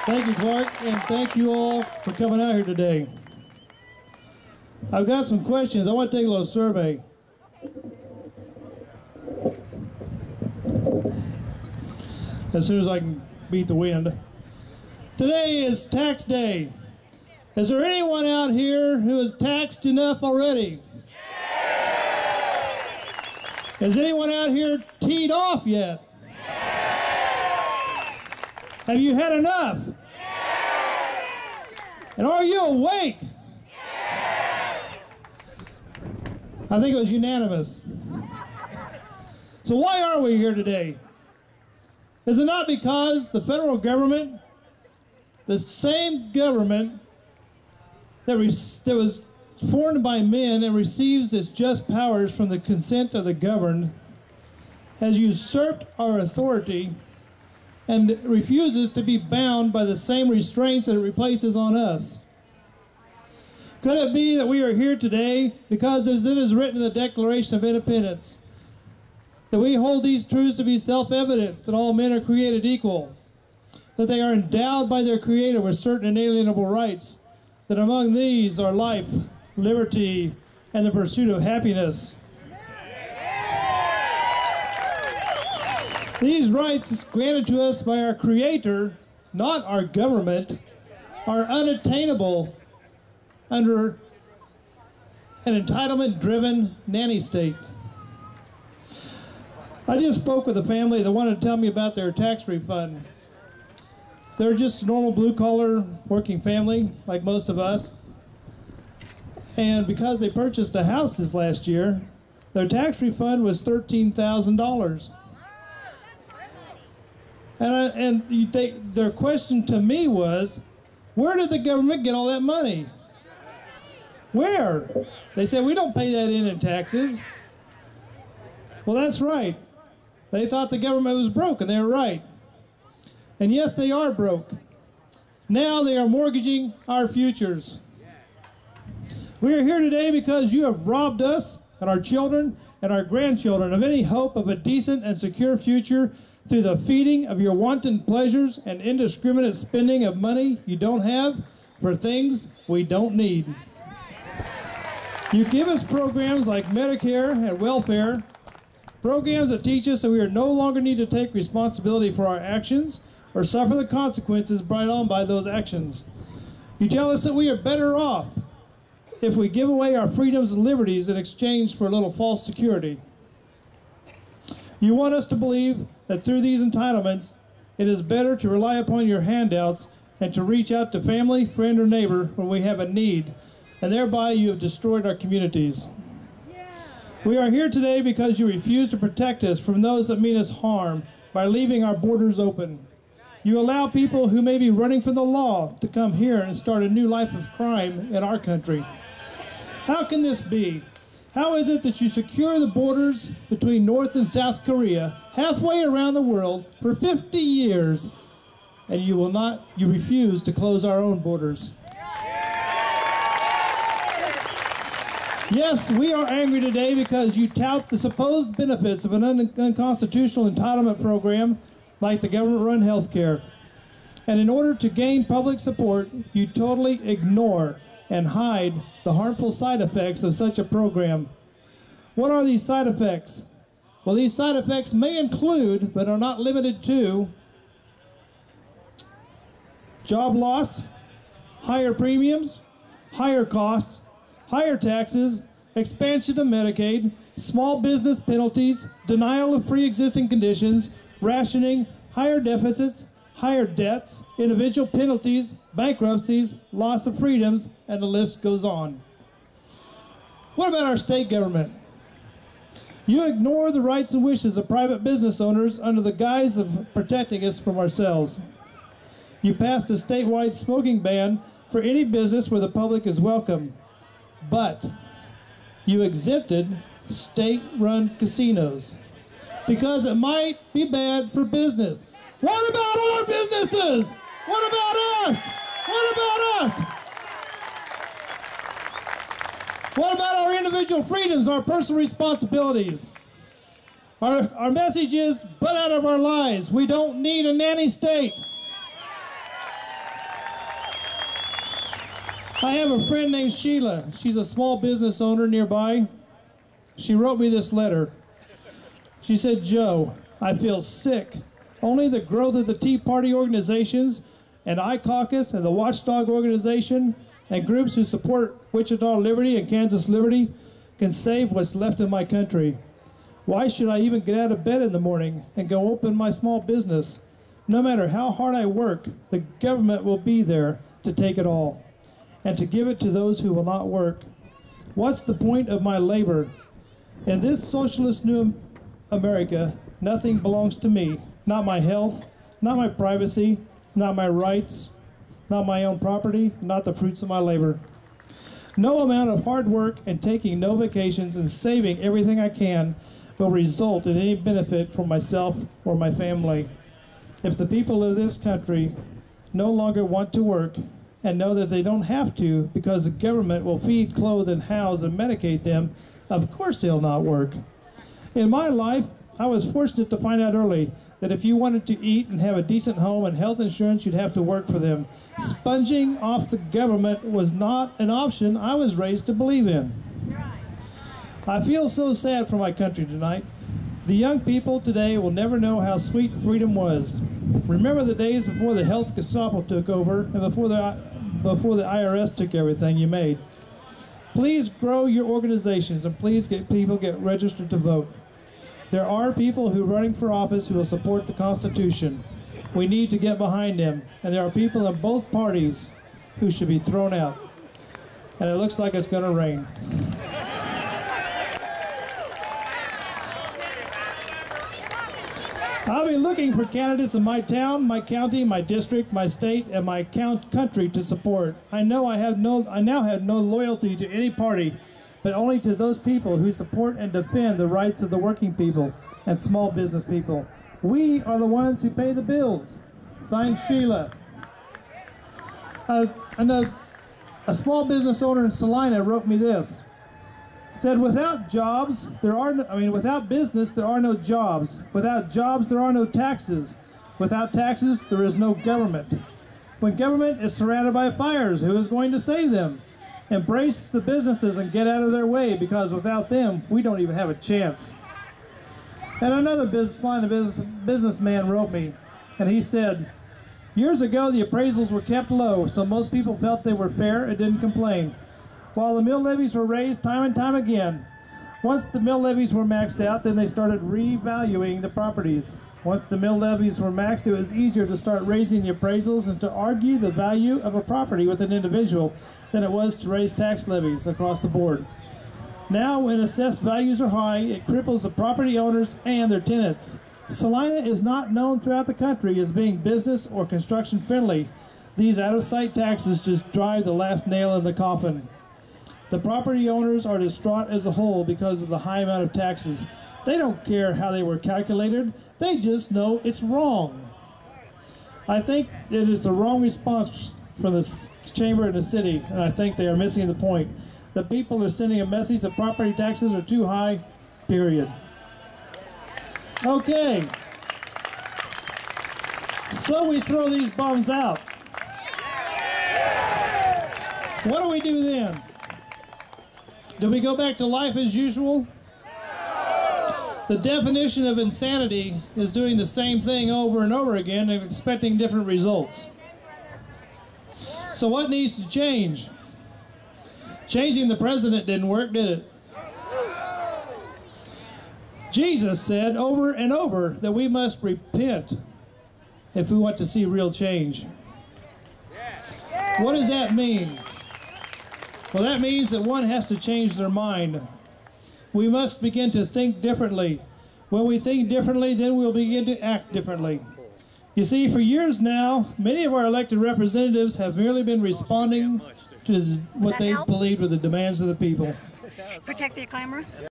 Thank you, Clark, and thank you all for coming out here today. I've got some questions. I want to take a little survey. As soon as I can beat the wind. Today is tax day. Is there anyone out here who is taxed enough already? Is anyone out here teed off yet? Have you had enough? And are you awake? I think it was unanimous. So why are we here today? Is it not because the federal government, the same government that was formed by men and receives its just powers from the consent of the governed, has usurped our authority and refuses to be bound by the same restraints that it replaces on us? Could it be that we are here today because, as it is written in the Declaration of Independence, that we hold these truths to be self-evident, that all men are created equal, that they are endowed by their Creator with certain inalienable rights, that among these are life, liberty, and the pursuit of happiness. These rights granted to us by our Creator, not our government, are unattainable under an entitlement-driven nanny state. I just spoke with a family that wanted to tell me about their tax refund. They're just a normal blue-collar working family, like most of us. And because they purchased a house this last year, their tax refund was $13,000. And their question to me was, where did the government get all that money? Where? They said, we don't pay that in taxes. Well, that's right. They thought the government was broke, and they were right. And yes, they are broke. Now they are mortgaging our futures. We are here today because you have robbed us and our children and our grandchildren of any hope of a decent and secure future through the feeding of your wanton pleasures and indiscriminate spending of money you don't have for things we don't need. You give us programs like Medicare and welfare, programs that teach us that we no longer need to take responsibility for our actions or suffer the consequences brought on by those actions. You tell us that we are better off if we give away our freedoms and liberties in exchange for a little false security. You want us to believe that through these entitlements, it is better to rely upon your handouts and to reach out to family, friend, or neighbor when we have a need, and thereby you have destroyed our communities. We are here today because you refuse to protect us from those that mean us harm by leaving our borders open. You allow people who may be running from the law to come here and start a new life of crime in our country. How can this be? How is it that you secure the borders between North and South Korea halfway around the world for 50 years, and you refuse to close our own borders? Yes, we are angry today because you tout the supposed benefits of an unconstitutional entitlement program like the government-run health care. And in order to gain public support, you totally ignore and hide the harmful side effects of such a program. What are these side effects? Well, these side effects may include, but are not limited to, job loss, higher premiums, higher costs, higher taxes, expansion of Medicaid, small business penalties, denial of pre-existing conditions, rationing, higher deficits, higher debts, individual penalties, bankruptcies, loss of freedoms, and the list goes on. What about our state government? You ignore the rights and wishes of private business owners under the guise of protecting us from ourselves. You passed a statewide smoking ban for any business where the public is welcome, but you exempted state-run casinos because it might be bad for business. What about our businesses? What about us? What about us? What about our individual freedoms, our personal responsibilities? Our message is, butt out of our lives. We don't need a nanny state. I have a friend named Sheila. She's a small business owner nearby. She wrote me this letter. She said, Joe, I feel sick. Only the growth of the Tea Party organizations and I-Caucus and the Watchdog organization and groups who support Wichita Liberty and Kansas Liberty can save what's left of my country. Why should I even get out of bed in the morning and go open my small business? No matter how hard I work, the government will be there to take it all and to give it to those who will not work. What's the point of my labor? In this socialist new America, nothing belongs to me. Not my health, not my privacy, not my rights, not my own property, not the fruits of my labor. No amount of hard work and taking no vacations and saving everything I can will result in any benefit for myself or my family. If the people of this country no longer want to work and know that they don't have to because the government will feed, clothe, and house and medicate them, of course they'll not work. In my life, I was fortunate to find out early that if you wanted to eat and have a decent home and health insurance, you'd have to work for them. Sponging off the government was not an option I was raised to believe in. I feel so sad for my country tonight. The young people today will never know how sweet freedom was. Remember the days before the health Gestapo took over and before the IRS took everything you made. Please grow your organizations and please get registered to vote. There are people who are running for office who will support the Constitution. We need to get behind them. And there are people in both parties who should be thrown out. And it looks like it's going to rain. I'll be looking for candidates in my town, my county, my district, my state, and my country to support. I now have no loyalty to any party, but only to those people who support and defend the rights of the working people and small business people. We are the ones who pay the bills. Signed, Sheila. A small business owner in Salina wrote me this. Said, without jobs, without business, there are no jobs. Without jobs, there are no taxes. Without taxes, there is no government. When government is surrounded by fires, who is going to save them? Embrace the businesses and get out of their way, because without them, we don't even have a chance. And another businessman wrote me, and he said, years ago, the appraisals were kept low, so most people felt they were fair and didn't complain. While the mill levies were raised time and time again. Once the mill levies were maxed out, then they started revaluing the properties. Once the mill levies were maxed, it was easier to start raising the appraisals and to argue the value of a property with an individual than it was to raise tax levies across the board. Now, when assessed values are high, it cripples the property owners and their tenants. Salina is not known throughout the country as being business or construction friendly. These out-of-sight taxes just drive the last nail in the coffin. The property owners are distraught as a whole because of the high amount of taxes. They don't care how they were calculated. They just know it's wrong. I think it is the wrong response from the chamber and the city, and I think they are missing the point. The people are sending a message that property taxes are too high, period. Okay. So we throw these bums out. What do we do then? Do we go back to life as usual? The definition of insanity is doing the same thing over and over again and expecting different results. So what needs to change? Changing the president didn't work, did it? Jesus said over and over that we must repent if we want to see real change. What does that mean? Well, that means that one has to change their mind. We must begin to think differently. When we think differently, then we'll begin to act differently. You see, for years now, many of our elected representatives have merely been responding to what they believed were the demands of the people. Protect the camera.